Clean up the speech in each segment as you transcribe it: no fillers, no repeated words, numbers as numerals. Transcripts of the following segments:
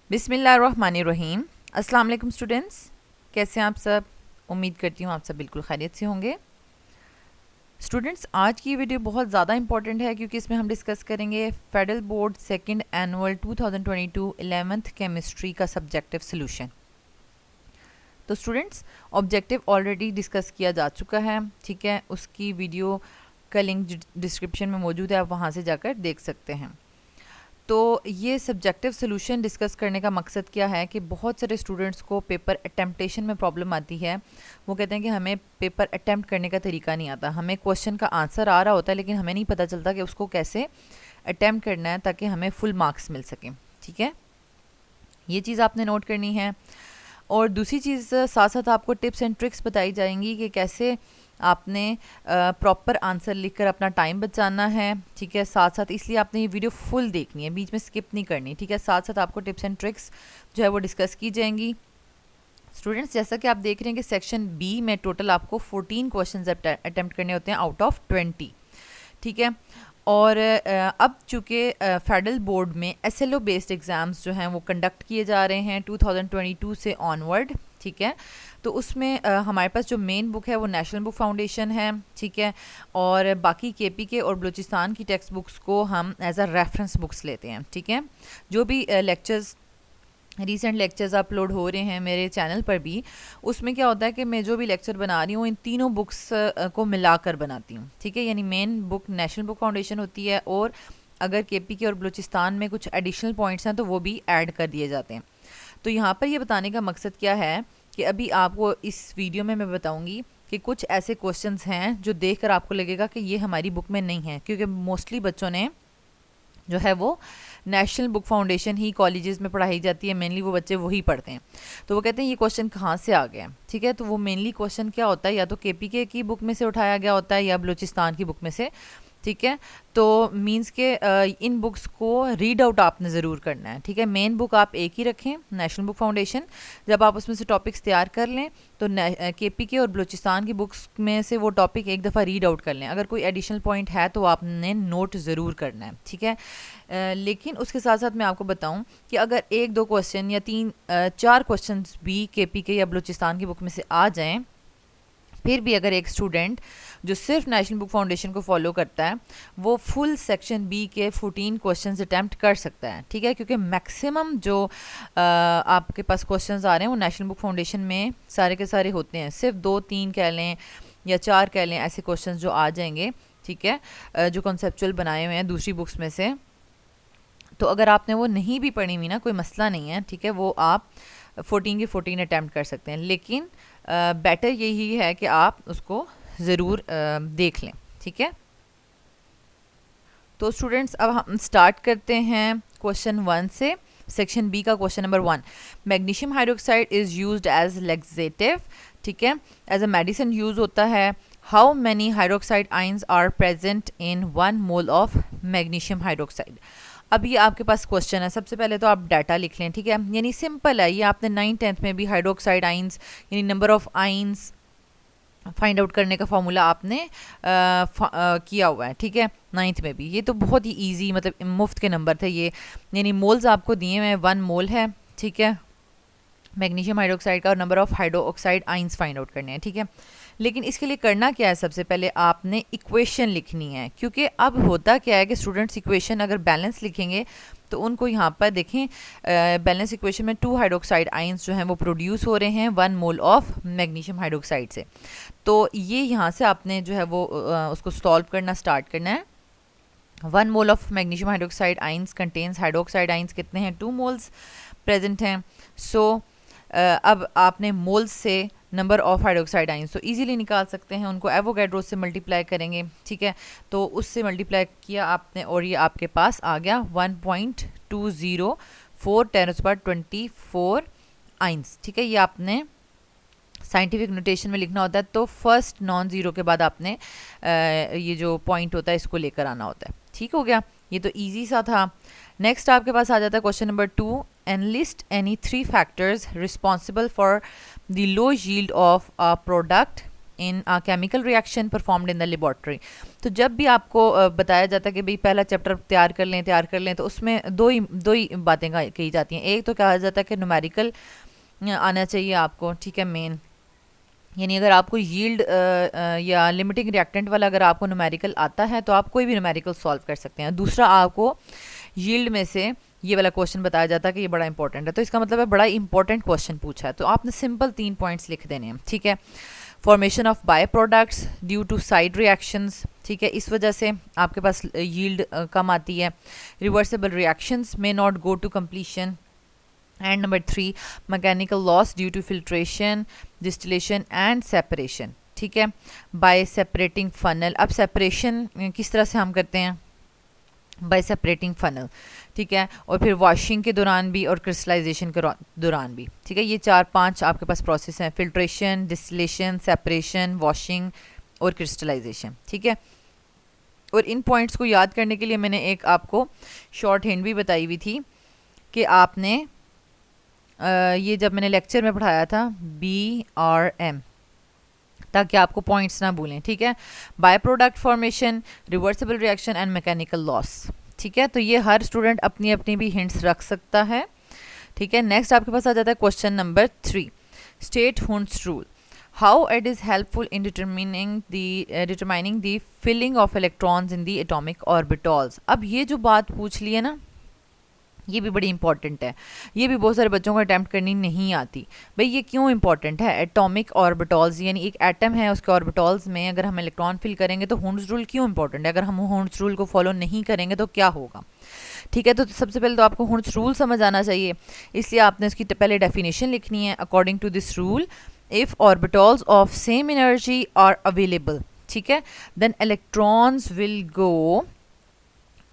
बिस्मिल्लाहिर्रहमानिर्रहीम। अस्सलाम वालेकुम स्टूडेंट्स, कैसे हैं आप सब? उम्मीद करती हूँ आप सब बिल्कुल खैरियत से होंगे। स्टूडेंट्स, आज की वीडियो बहुत ज़्यादा इंपॉर्टेंट है क्योंकि इसमें हम डिस्कस करेंगे federal board second annual 2022 11th chemistry का सब्जेक्टिव सोल्यूशन। तो स्टूडेंट्स, ऑब्जेक्टिव ऑलरेडी डिस्कस किया जा चुका है, ठीक है। उसकी वीडियो का लिंक डिस्क्रिप्शन में मौजूद है, आप वहाँ से जाकर देख सकते हैं। तो ये सब्जेक्टिव सोल्यूशन डिस्कस करने का मकसद क्या है कि बहुत सारे स्टूडेंट्स को पेपर अटैम्प्टेशन में प्रॉब्लम आती है। वो कहते हैं कि हमें पेपर अटैम्प्ट करने का तरीका नहीं आता, हमें क्वेश्चन का आंसर आ रहा होता है लेकिन हमें नहीं पता चलता कि उसको कैसे अटैम्प्ट करना है ताकि हमें फुल मार्क्स मिल सकें, ठीक है। ये चीज़ आपने नोट करनी है। और दूसरी चीज़, साथ साथ आपको टिप्स एंड ट्रिक्स बताई जाएंगी कि कैसे आपने प्रॉपर आंसर लिखकर अपना टाइम बचाना है, ठीक है। साथ साथ इसलिए आपने ये वीडियो फुल देखनी है, बीच में स्किप नहीं करनी, ठीक है। साथ साथ आपको टिप्स एंड ट्रिक्स जो है वो डिस्कस की जाएंगी। स्टूडेंट्स, जैसा कि आप देख रहे हैं कि सेक्शन बी में टोटल आपको 14 क्वेश्चन अटैम्प्ट करने होते हैं आउट ऑफ 20, ठीक है। और अब चूँकि फेडरल बोर्ड में SLO बेस्ड एग्ज़ाम्स जो हैं वो कंडक्ट किए जा रहे हैं 2022 से ऑनवर्ड, ठीक है। तो उसमें हमारे पास जो मेन बुक है वो नेशनल बुक फाउंडेशन है, ठीक है। और बाकी KPK और बलूचिस्तान की टेक्स्ट बुक्स को हम एज अ रेफरेंस बुक्स लेते हैं, ठीक है। जो भी लेक्चर्स रीसेंट लेक्चर्स अपलोड हो रहे हैं मेरे चैनल पर भी, उसमें क्या होता है कि मैं जो भी लेक्चर बना रही हूँ इन तीनों बुक्स को मिलाकर बनाती हूँ, ठीक है। यानी main book national book foundation होती है और अगर KPK और बलूचिस्तान में कुछ एडिशनल पॉइंट्स हैं तो वो भी ऐड कर दिए जाते हैं। तो यहाँ पर ये बताने का मकसद क्या है कि अभी आपको इस वीडियो में मैं बताऊँगी कि कुछ ऐसे क्वेश्चंस हैं जो देखकर आपको लगेगा कि ये हमारी बुक में नहीं है, क्योंकि मोस्टली बच्चों ने जो है वो नेशनल बुक फाउंडेशन ही कॉलेजेस में पढ़ाई जाती है, मेनली वो बच्चे वही पढ़ते हैं। तो वो कहते हैं ये क्वेश्चन कहाँ से आ गया, ठीक है। तो वो मेनली क्वेश्चन क्या होता है, या तो KPK की बुक में से उठाया गया होता है या बलूचिस्तान की बुक में से, ठीक है। तो मींस के इन बुक्स को रीड आउट आपने ज़रूर करना है, ठीक है। मेन बुक आप एक ही रखें, नेशनल बुक फाउंडेशन। जब आप उसमें से टॉपिक्स तैयार कर लें तो KPK और बलूचिस्तान की बुक्स में से वो टॉपिक एक दफ़ा रीड आउट कर लें। अगर कोई एडिशनल पॉइंट है तो आपने नोट ज़रूर करना है, ठीक है। लेकिन उसके साथ साथ मैं आपको बताऊं कि अगर एक दो क्वेश्चन या तीन चार क्वेश्चन भी KPK या बलूचिस्तान की बुक में से आ जाएं, फिर भी अगर एक स्टूडेंट जो सिर्फ नेशनल बुक फाउंडेशन को फॉलो करता है वो फुल सेक्शन बी के 14 क्वेश्चंस अटैम्प्ट कर सकता है, ठीक है। क्योंकि मैक्सिमम जो आपके पास क्वेश्चंस आ रहे हैं वो नेशनल बुक फाउंडेशन में सारे के सारे होते हैं। सिर्फ 2-3 कह लें या 4 कह लें, ऐसे क्वेश्चंस जो आ जाएंगे, ठीक है, जो कॉन्सेप्चुअल बनाए हुए हैं दूसरी बुक्स में से। तो अगर आपने वो नहीं भी पढ़ी हुई ना, कोई मसला नहीं है, ठीक है। वो आप 14 के 14 अटैम्प्ट कर सकते हैं, लेकिन बेटर यही है कि आप उसको ज़रूर देख लें, ठीक है। तो स्टूडेंट्स, अब हम स्टार्ट करते हैं क्वेश्चन 1 से। सेक्शन बी का question number 1, magnesium hydroxide is used as laxative, ठीक है, एज अ मेडिसिन यूज़ होता है। How many hydroxide ions are present in 1 mole of magnesium hydroxide. अब ये आपके पास क्वेश्चन है, सबसे पहले तो आप डाटा लिख लें, ठीक है। यानी सिंपल है, ये आपने 9th-10th में भी हाइड्रोक्साइड आइंस यानी number of ions find out करने का फॉर्मूला आपने किया हुआ है, ठीक है, 9th में भी। ये तो बहुत ही इजी, मतलब मुफ्त के नंबर थे ये। यानी मोल्स आपको दिए हुए हैं, 1 मोल है, ठीक है, मैग्नीशियम हाइड्रोक्साइड का, और number of hydroxide ions find out करने हैं, ठीक है। लेकिन इसके लिए करना क्या है, सबसे पहले आपने इक्वेशन लिखनी है, क्योंकि अब होता क्या है कि स्टूडेंट्स इक्वेशन अगर बैलेंस लिखेंगे तो उनको यहाँ पर देखें, बैलेंस इक्वेशन में 2 हाइड्रोक्साइड आइंस जो हैं वो प्रोड्यूस हो रहे हैं 1 मोल ऑफ मैग्नीशियम हाइड्रोक्साइड से। तो ये यहाँ से आपने जो है वो उसको सॉल्व करना स्टार्ट करना है। 1 mole of magnesium hydroxide ions contains hydroxide ions कितने हैं, 2 मोल्स प्रेजेंट हैं। सो अब आपने मोल्स से नंबर ऑफ हाइड्रोक्साइड आइंस तो इजीली निकाल सकते हैं, उनको एवोगैड्रो से मल्टीप्लाई करेंगे, ठीक है। तो उससे मल्टीप्लाई किया आपने और ये आपके पास आ गया 1.204 10⁻24 आइंस, ठीक है। ये आपने साइंटिफिक नोटेशन में लिखना होता है, तो फर्स्ट नॉन ज़ीरो के बाद आपने ये जो पॉइंट होता है इसको लेकर आना होता है, ठीक हो गया। ये तो ईजी सा था। नेक्स्ट आपके पास आ जाता है question number 2, enlist any 3 factors responsible for the low yield of a product in a chemical reaction performed in the laboratory. तो जब भी आपको बताया जाता है कि भाई पहला चैप्टर तैयार कर लें तो उसमें दो ही बातें कही जाती हैं। एक तो कहा जाता है कि न्यूमेरिकल आना चाहिए आपको, ठीक है, मेन, यानी अगर आपको यील्ड या लिमिटिंग रिएक्टेंट वाला अगर आपको न्यूमेरिकल आता है तो आप कोई भी न्यूमेरिकल सॉल्व कर सकते हैं। दूसरा, आपको यील्ड में से ये वाला क्वेश्चन बताया जाता है कि ये बड़ा इंपॉर्टेंट है, तो इसका मतलब है बड़ा इंपॉर्टेंट क्वेश्चन पूछा है, तो आपने सिंपल 3 पॉइंट्स लिख देने हैं, ठीक है। Formation of by products due to side reactions, ठीक है, इस वजह से आपके पास यील्ड कम आती है। Reversible reactions may not go to completion. And number 3, mechanical loss due to filtration, distillation and separation, ठीक है, बाय सेपरेटिंग फनल। अब सेपरेशन किस तरह से हम करते हैं? बाय सेपरेटिंग फनल, ठीक है, और फिर वॉशिंग के दौरान भी और क्रिस्टलाइजेशन के दौरान भी, ठीक है। ये 4-5 आपके पास प्रोसेस हैं, फिल्ट्रेशन, डिस्टिलेशन, सेपरेशन, वॉशिंग और क्रिस्टलाइजेशन, ठीक है। और इन पॉइंट्स को याद करने के लिए मैंने एक आपको शॉर्ट हैंड भी बताई हुई थी कि आपने ये जब मैंने लेक्चर में पढ़ाया था BRM, ताकि आपको पॉइंट्स ना भूलें, ठीक है। By product formation, reversible reaction and mechanical loss, ठीक है। तो ये हर स्टूडेंट अपनी अपनी भी हिंट्स रख सकता है, ठीक है। नेक्स्ट आपके पास आ जाता है question number 3, state Hund's rule, how it is helpful in determining the filling of electrons in the atomic orbitals. अब ये जो बात पूछ ली है ना, ये भी बड़ी इंपॉर्टेंट है, ये भी बहुत सारे बच्चों को अटैम्प्ट करनी नहीं आती। भाई ये क्यों इंपॉर्टेंट है? एटॉमिक ऑर्बिटल्स यानी एक एटम है, उसके ऑर्बिटल्स में अगर हम इलेक्ट्रॉन फिल करेंगे तो हुंड्स रूल क्यों इंपॉर्टेंट है? अगर हम हुंड्स रूल को फॉलो नहीं करेंगे तो क्या होगा, ठीक है। तो सबसे पहले तो आपको हुंड्स रूल समझ आना चाहिए, इसलिए आपने उसकी पहले डेफिनेशन लिखनी है। According to this rule, if orbitals of same energy are available, ठीक है, then electrons will go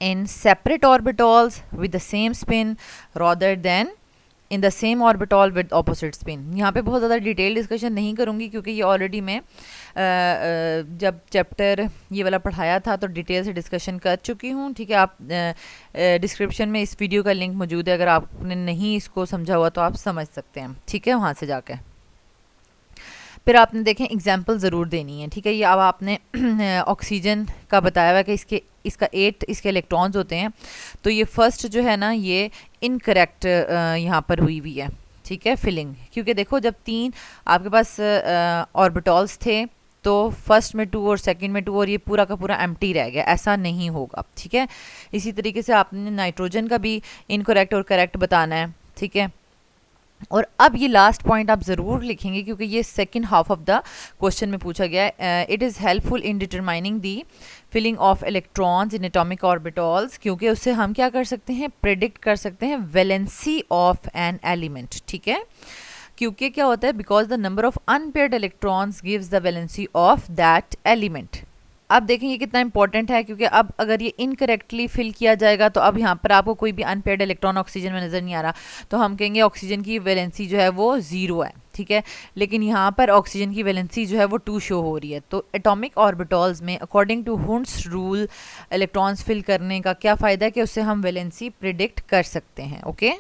in separate orbitals with the same spin rather than in the same orbital with opposite spin। यहाँ पे बहुत ज़्यादा detail discussion नहीं करूँगी क्योंकि ये ऑलरेडी मैं जब चैप्टर ये वाला पढ़ाया था तो डिटेल से डिस्कशन कर चुकी हूँ, ठीक है। आप डिस्क्रिप्शन में इस वीडियो का लिंक मौजूद है, अगर आपने नहीं इसको समझा हुआ तो आप समझ सकते हैं, ठीक है, वहाँ से जाके। फिर आपने देखें एग्जाम्पल ज़रूर देनी है, ठीक है। ये अब आपने ऑक्सीजन का बताया हुआ कि इसका 8 इसके इलेक्ट्रॉन्स होते हैं, तो ये फर्स्ट जो है ना ये इनकरेक्ट यहाँ पर हुई हुई है, ठीक है, फिलिंग, क्योंकि देखो जब 3 आपके पास ऑर्बिटल्स थे तो फर्स्ट में 2 और सेकंड में 2 और ये पूरा का पूरा एम्प्टी रह गया, ऐसा नहीं होगा, ठीक है। इसी तरीके से आपने नाइट्रोजन का भी इनकरेक्ट और करेक्ट बताना है, ठीक है। और अब ये लास्ट पॉइंट आप ज़रूर लिखेंगे क्योंकि ये second half of the question में पूछा गया है। It is helpful in determining the filling of electrons in atomic orbitals, क्योंकि उससे हम क्या कर सकते हैं? प्रेडिक्ट कर सकते हैं वैलेंसी ऑफ एन एलिमेंट, ठीक है। क्योंकि क्या होता है? Because the number of unpaired electrons gives the valency of that element. अब देखें ये कितना इंपॉर्टेंट है, क्योंकि अब अगर ये इनकरेक्टली फिल किया जाएगा तो अब यहाँ पर आपको कोई भी अनपेयर्ड इलेक्ट्रॉन ऑक्सीजन में नज़र नहीं आ रहा, तो हम कहेंगे ऑक्सीजन की वैलेंसी जो है वो 0 है, ठीक है। लेकिन यहाँ पर ऑक्सीजन की वैलेंसी जो है वो 2 शो हो रही है। तो एटॉमिक ऑर्बिटल्स में according to Hund's rule electrons fill करने का क्या फ़ायदा है कि उससे हम वैलेंसी प्रिडिक्ट कर सकते हैं, ओके।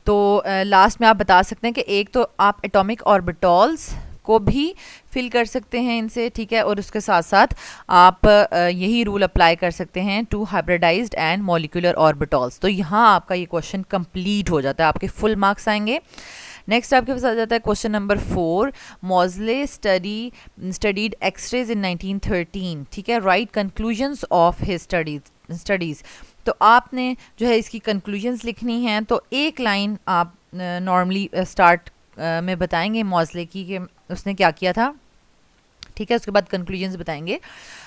तो लास्ट में आप बता सकते हैं कि एक तो आप एटॉमिक ऑर्बिटल्स को भी फिल कर सकते हैं इनसे, ठीक है, और उसके साथ साथ आप यही रूल अप्लाई कर सकते हैं to hybridised and molecular orbitals. तो यहाँ आपका ये क्वेश्चन कंप्लीट हो जाता है, आपके फुल मार्क्स आएंगे। नेक्स्ट आपके पास आ जाता है क्वेश्चन नंबर 4, मॉजले स्टडीड एक्सरेज इन 1913, ठीक है, right conclusions of his studies. तो आपने जो है इसकी कंक्लूजन्स लिखनी हैं, तो एक लाइन आप नॉर्मली स्टार्ट में बताएंगे मॉजले की कि उसने क्या किया था, ठीक है, उसके बाद कंक्लूजन्स बताएंगे।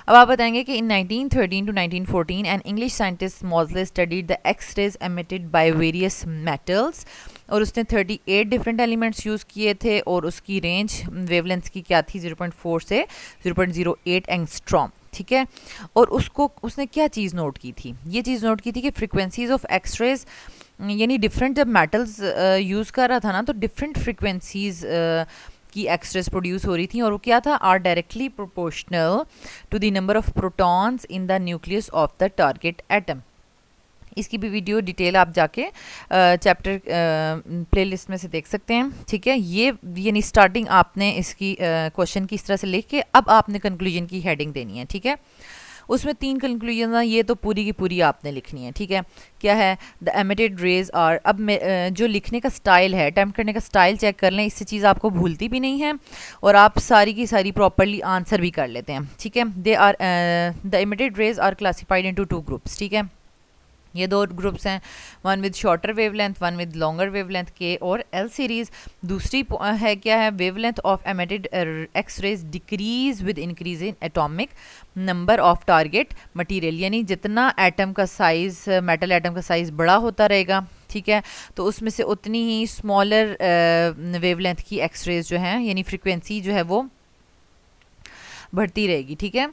अब आप बताएंगे कि in 1913 to 1914 an English scientist Moseley studied the X rays emitted by various metals, और उसने 38 डिफरेंट एलिमेंट्स यूज़ किए थे और उसकी रेंज वेवलेंथ की क्या थी 0.4 से 0.08 एंगस्ट्रॉम, ठीक है। और उसने क्या चीज़ नोट की थी? ये चीज़ नोट की थी कि फ्रिक्वेंसीज ऑफ एक्सरेज, यानी डिफरेंट जब मेटल्स यूज़ कर रहा था ना तो डिफरेंट फ्रिक्वेंसीज की एक्सरेज प्रोड्यूस हो रही थी, और वो क्या था? Are directly proportional to the number of protons in the nucleus of the target atom. इसकी भी वीडियो डिटेल आप जाके चैप्टर प्लेलिस्ट में से देख सकते हैं, ठीक है। ये यानी स्टार्टिंग आपने इसकी क्वेश्चन की इस तरह से लिख के अब आपने कंक्लूजन की हेडिंग देनी है, ठीक है। उसमें 3 कंक्लूजन है, ये तो पूरी की पूरी आपने लिखनी है, ठीक है। क्या है, द एमिटेड रेज आर, अब जो लिखने का स्टाइल है, अटैम्प्ट करने का स्टाइल चेक कर लें, इससे चीज़ आपको भूलती भी नहीं है और आप सारी की सारी प्रॉपरली आंसर भी कर लेते हैं, ठीक है। They are the emitted rays are classified into 2 groups, ठीक है। ये 2 ग्रुप्स हैं, one with shorter wavelength, one with longer wavelength, K और एल सीरीज। दूसरी है क्या है, wavelength of emitted x rays decrease with increase in atomic number of target material, यानी जितना एटम का साइज, मेटल एटम का साइज बड़ा होता रहेगा, ठीक है, तो उसमें से उतनी ही स्मॉलर वेवलेंथ की एक्स रेज जो हैं यानी फ्रिक्वेंसी जो है वो बढ़ती रहेगी, ठीक है।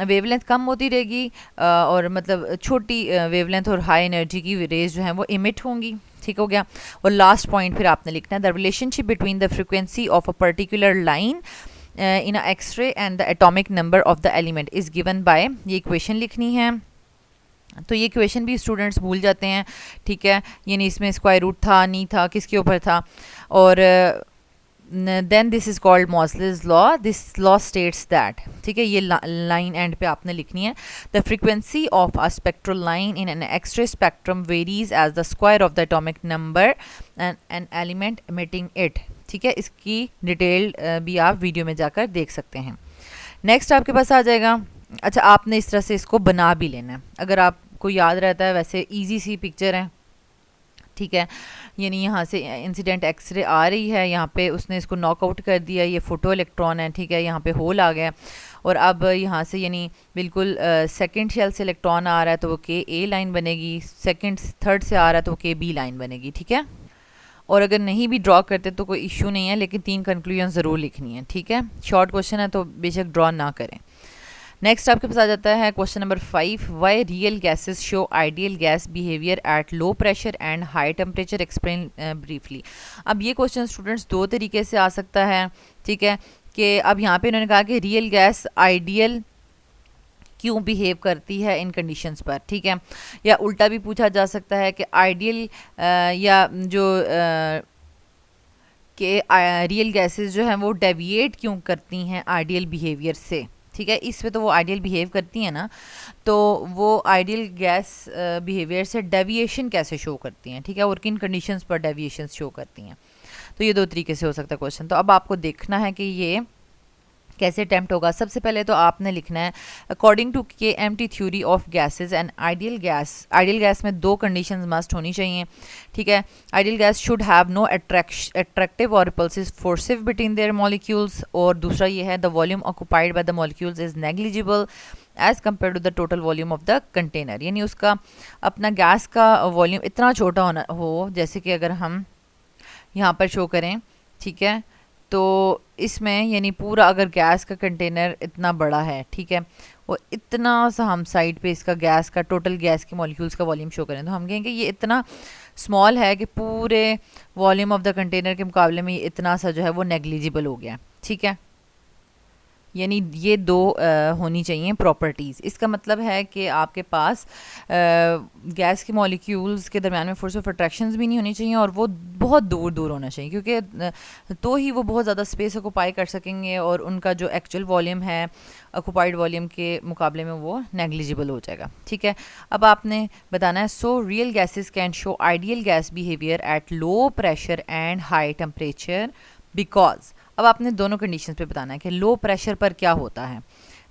वेवलेंथ कम होती रहेगी और मतलब छोटी वेवलेंथ और हाई एनर्जी की रेज जो है वो इमिट होंगी, ठीक हो गया। और लास्ट पॉइंट फिर आपने लिखना है, the relationship between the frequency of a particular line in a x ray and the atomic number of the element is given by, ये इक्वेशन लिखनी है। तो ये इक्वेशन भी स्टूडेंट्स भूल जाते हैं, ठीक है, यानी इसमें स्क्वायर रूट था नहीं था, किसके ऊपर था, और then this is called Moseley's law, this law states that, ठीक है, ये लाइन एंड पे आपने लिखनी है, the frequency of a spectral line in an X ray spectrum varies as the square of the atomic number and an element emitting it, ठीक है। इसकी डिटेल भी आप वीडियो में जाकर देख सकते हैं। नेक्स्ट आपके पास आ जाएगा, अच्छा आपने इस तरह से इसको बना भी लेना है, अगर आपको याद रहता है, वैसे ईजी सी पिक्चर है, ठीक है, यानी यहाँ से इंसिडेंट एक्सरे आ रही है, यहाँ पे उसने इसको नॉकआउट कर दिया, ये फोटो इलेक्ट्रॉन है, ठीक है, यहाँ पे होल आ गया और अब यहाँ से यानी बिल्कुल सेकंड शेल से इलेक्ट्रॉन आ रहा है तो वो के ए लाइन बनेगी, सेकंड थर्ड से आ रहा है तो वो के बी लाइन बनेगी, ठीक है। और अगर नहीं भी ड्रॉ करते तो कोई इशू नहीं है, लेकिन 3 कंक्लूजन ज़रूर लिखनी है, ठीक है। शॉर्ट क्वेश्चन है तो बेशक ड्रॉ ना करें। नेक्स्ट आपके पास आ जाता है question number 5, why real gases show ideal gas behaviour at low pressure and high temperature, explain briefly. अब ये क्वेश्चन स्टूडेंट्स 2 तरीके से आ सकता है, ठीक है, कि अब यहाँ पे इन्होंने कहा कि रियल गैस आइडियल क्यों बिहेव करती है इन कंडीशंस पर, ठीक है, या उल्टा भी पूछा जा सकता है कि आइडियल या जो कि रियल गैसेस जो हैं वो डेविएट क्यों करती हैं आइडियल बिहेवियर से, ठीक है। इस पे तो वो आइडियल बिहेव करती हैं ना, तो वो आइडियल गैस बिहेवियर से डेविएशन कैसे शो करती हैं, ठीक है, और किन कंडीशंस पर डेविएशन शो करती हैं। तो ये 2 तरीके से हो सकता है क्वेश्चन। तो अब आपको देखना है कि ये कैसे अटैम्प्ट होगा। सबसे पहले तो आपने लिखना है, according to KMT theory of gases and ideal gas में 2 कंडीशंस मस्ट होनी चाहिए, ठीक है। Ideal gas should have no attractive और repulsive forces between their molecules, और दूसरा ये है, the volume occupied by the molecules is negligible as compare to the total volume of the container, यानी उसका अपना गैस का वॉल्यूम इतना छोटा होना हो, जैसे कि अगर हम यहाँ पर शो करें, ठीक है, तो इसमें यानी पूरा अगर गैस का कंटेनर इतना बड़ा है, ठीक है, और इतना सा हम साइड पे इसका गैस का टोटल गैस के मॉलिक्यूल्स का वॉल्यूम शो करें, तो हम कहेंगे ये इतना स्मॉल है कि पूरे वॉल्यूम ऑफ द कंटेनर के मुकाबले में ये इतना सा जो है वो नेग्लिजिबल हो गया, ठीक है। यानी ये 2 होनी चाहिए प्रॉपर्टीज़। इसका मतलब है कि आपके पास गैस के मॉलिक्यूल्स के दरम्यान में फोर्स ऑफ अट्रैक्शंस भी नहीं होनी चाहिए और वो बहुत दूर दूर होना चाहिए, क्योंकि तो ही वो बहुत ज़्यादा स्पेस ऑक्यूपाई कर सकेंगे और उनका जो एक्चुअल वॉल्यूम है ऑक्यूपाइड वॉल्यूम के मुकाबले में वो नेग्लिजिबल हो जाएगा, ठीक है। अब आपने बताना है, so real gases can show ideal gas behaviour at low pressure and high temperature because, अब आपने दोनों कंडीशंस पे बताना है कि लो प्रेशर पर क्या होता है।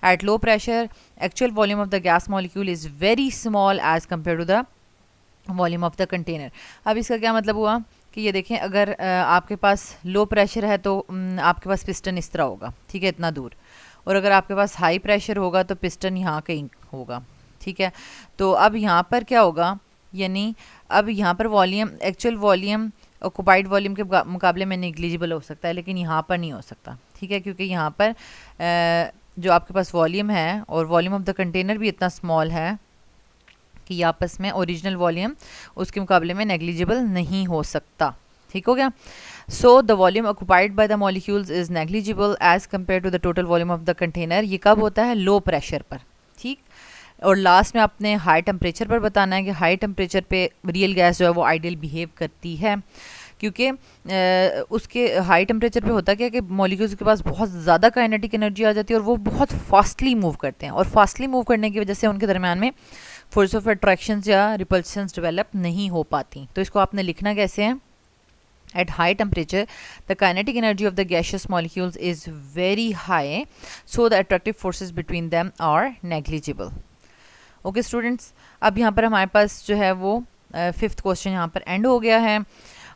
At low pressure actual volume of the gas molecule is very small as compare to the volume of the container. अब इसका क्या मतलब हुआ कि ये देखें, अगर आपके पास लो प्रेशर है तो आपके पास पिस्टन इस तरह होगा, ठीक है, इतना दूर, और अगर आपके पास हाई प्रेशर होगा तो पिस्टन यहाँ कहीं होगा, ठीक है। तो अब यहाँ पर क्या होगा, यानी अब यहाँ पर volume, actual volume occupied volume के मुकाबले में नेग्लिजिबल हो सकता है, लेकिन यहाँ पर नहीं हो सकता, ठीक है, क्योंकि यहाँ पर जो आपके पास वॉल्यूम है और वॉल्यूम ऑफ द कंटेनर भी इतना स्मॉल है कि आपस में ओरिजिनल वॉल्यूम उसके मुकाबले में नेग्लिजिबल नहीं हो सकता, ठीक हो गया। So the volume occupied by the molecules is negligible as compare to the total volume of the container. ये कब होता है? लो प्रेशर पर, ठीक। और लास्ट में आपने हाई टेम्परेचर पर बताना है कि हाई टेम्परेचर पे रियल गैस जो है वो आइडियल बिहेव करती है, क्योंकि उसके हाई टेम्परेचर पे होता क्या है कि मॉलिक्यूल्स के पास बहुत ज़्यादा काइनेटिक एनर्जी आ जाती है और वो बहुत फास्टली मूव करते हैं, और फास्टली मूव करने की वजह से उनके दरम्यान में फोर्स ऑफ अट्रैक्शंस या रिपल्शंस डेवलप नहीं हो पाती। तो इसको आपने लिखना कैसे है? At high temperature, the kinetic energy of the gaseous molecules is very high, so the attractive forces between them are negligible. Okay students, अब यहाँ पर हमारे पास जो है वो फिफ्थ क्वेश्चन यहाँ पर एंड हो गया है,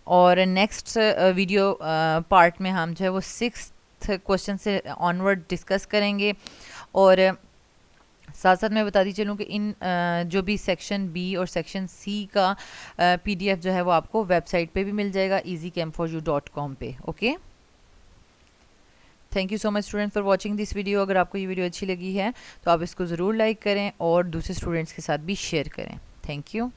और नेक्स्ट वीडियो पार्ट में हम जो है वो सिक्स्थ क्वेश्चन से ऑनवर्ड डिस्कस करेंगे। और साथ साथ मैं बता दी चलूँ कि इन जो भी सेक्शन बी और सेक्शन सी का पीडीएफ जो है वो आपको वेबसाइट पे भी मिल जाएगा easychem4u.com पे। Okay, thank you so much student for watching this video. अगर आपको ये वीडियो अच्छी लगी है तो आप इसको ज़रूर लाइक करें और दूसरे स्टूडेंट्स के साथ भी शेयर करें। Thank you.